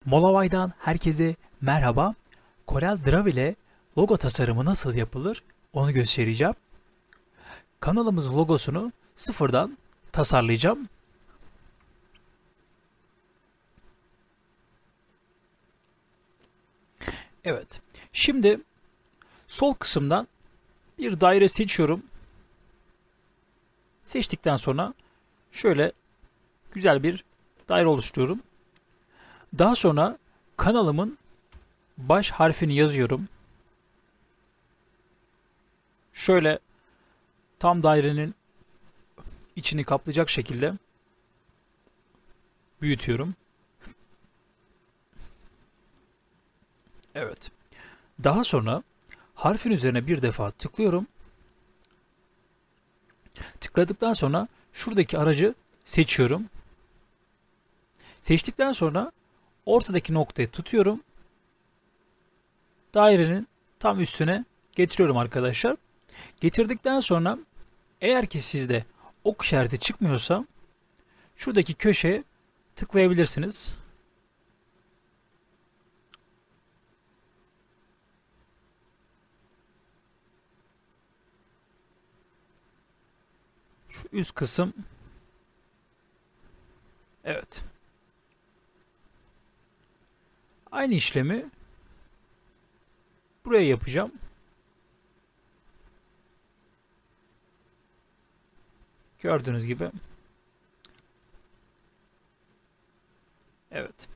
Molavay'dan herkese merhaba. CorelDRAW ile logo tasarımı nasıl yapılır onu göstereceğim. Kanalımızın logosunu sıfırdan tasarlayacağım. Evet. Şimdi sol kısımdan bir daire seçiyorum. Seçtikten sonra şöyle güzel bir daire oluşturuyorum. Daha sonra kanalımın baş harfini yazıyorum. Şöyle tam dairenin içini kaplayacak şekilde büyütüyorum. Evet. Daha sonra harfin üzerine bir defa tıklıyorum. Tıkladıktan sonra şuradaki aracı seçiyorum. Seçtikten sonra ortadaki noktayı tutuyorum. Dairenin tam üstüne getiriyorum arkadaşlar. Getirdikten sonra eğer ki sizde ok işareti çıkmıyorsa şuradaki köşeye tıklayabilirsiniz. Şu üst kısım. Evet. Aynı işlemi buraya yapacağım. Gördüğünüz gibi. Evet.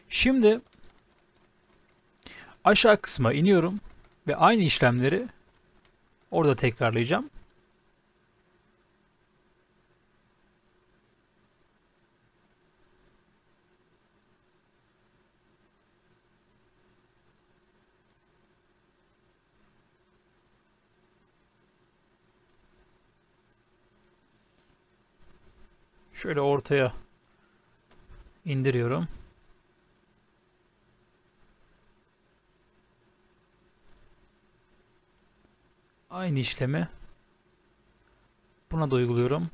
Şimdi aşağı kısma iniyorum ve aynı işlemleri orada tekrarlayacağım. Şöyle ortaya indiriyorum. Aynı işlemi buna da uyguluyorum.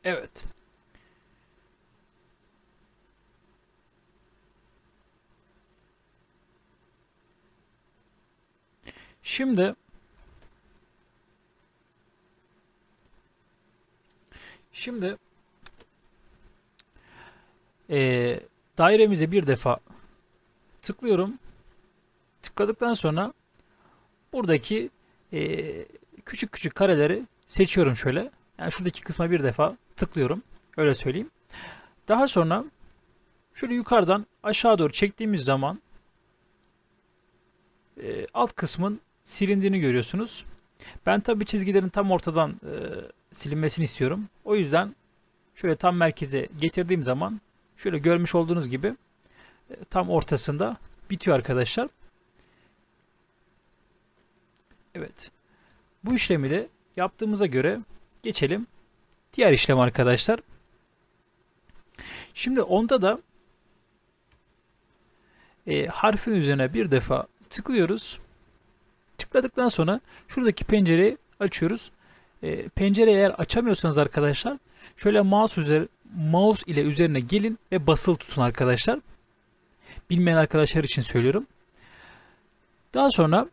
Evet. Şimdi eee, dairemize bir defa tıklıyorum. Tıkladıktan sonra buradaki küçük küçük kareleri seçiyorum şöyle. Yani şuradaki kısma bir defa tıklıyorum. Öyle söyleyeyim. Daha sonra şöyle yukarıdan aşağı doğru çektiğimiz zaman alt kısmın silindiğini görüyorsunuz. Ben tabi çizgilerin tam ortadan silinmesini istiyorum. O yüzden şöyle tam merkeze getirdiğim zaman şöyle görmüş olduğunuz gibi tam ortasında bitiyor arkadaşlar. Evet. Bu işlemi de yaptığımıza göre geçelim diğer işlem arkadaşlar. Şimdi onda da harfin üzerine bir defa tıklıyoruz. Tıkladıktan sonra şuradaki pencereyi açıyoruz. Pencereyi eğer açamıyorsanız arkadaşlar şöyle mouse ile üzerine gelin ve basılı tutun arkadaşlar. Bilmeyen arkadaşlar için söylüyorum. Daha sonra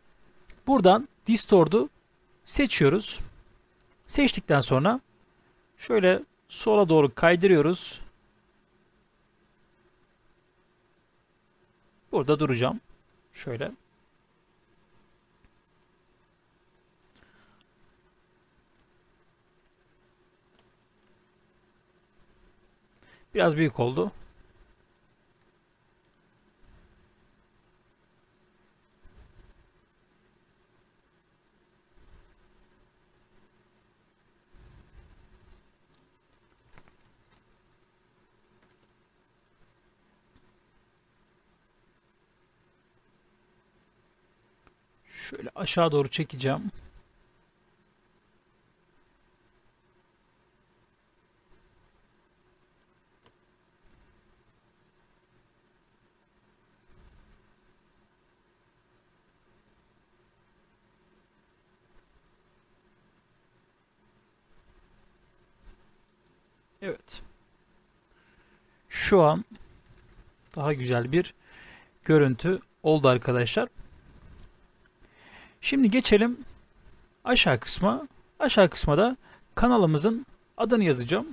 buradan Distort'u seçiyoruz. Seçtikten sonra şöyle sola doğru kaydırıyoruz. Burada duracağım. Şöyle. Biraz büyük oldu. Şöyle aşağı doğru çekeceğim. Evet. şu an daha güzel bir görüntü oldu arkadaşlar. Şimdi geçelim aşağı kısma. Aşağı kısma da kanalımızın adını yazacağım.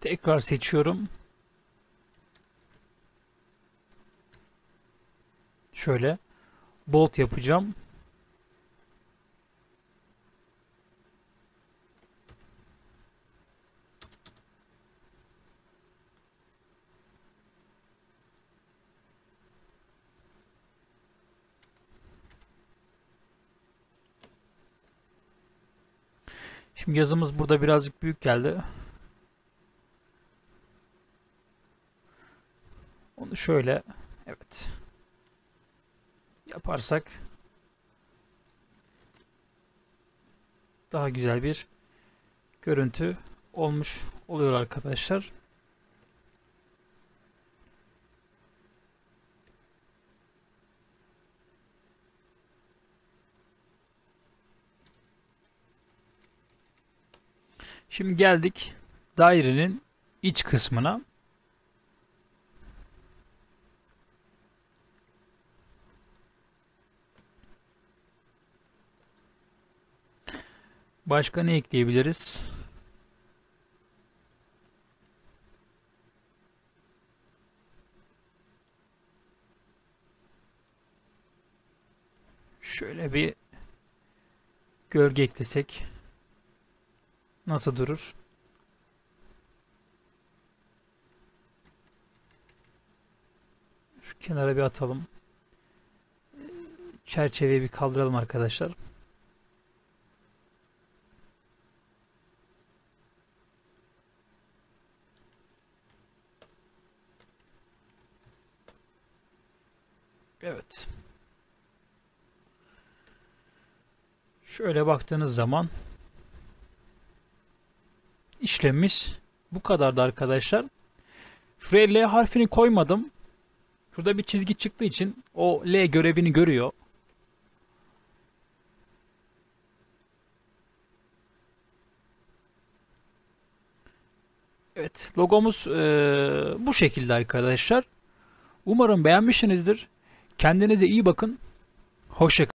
Tekrar seçiyorum. Şöyle bold yapacağım. Şimdi yazımız burada birazcık büyük geldi. Onu şöyle, evet, yaparsak daha güzel bir görüntü olmuş oluyor arkadaşlar. Şimdi geldik dairenin iç kısmına. Başka ne ekleyebiliriz? Şöyle bir gölge eklesek nasıl durur? Şu kenara bir atalım. Çerçeveyi bir kaldıralım arkadaşlar. Evet. Şöyle baktığınız zaman işlemimiz bu kadardı arkadaşlar. Şuraya L harfini koymadım. Şurada bir çizgi çıktığı için o L görevini görüyor. Evet, logomuz bu şekilde arkadaşlar. Umarım beğenmişsinizdir. Kendinize iyi bakın. Hoşça kalın.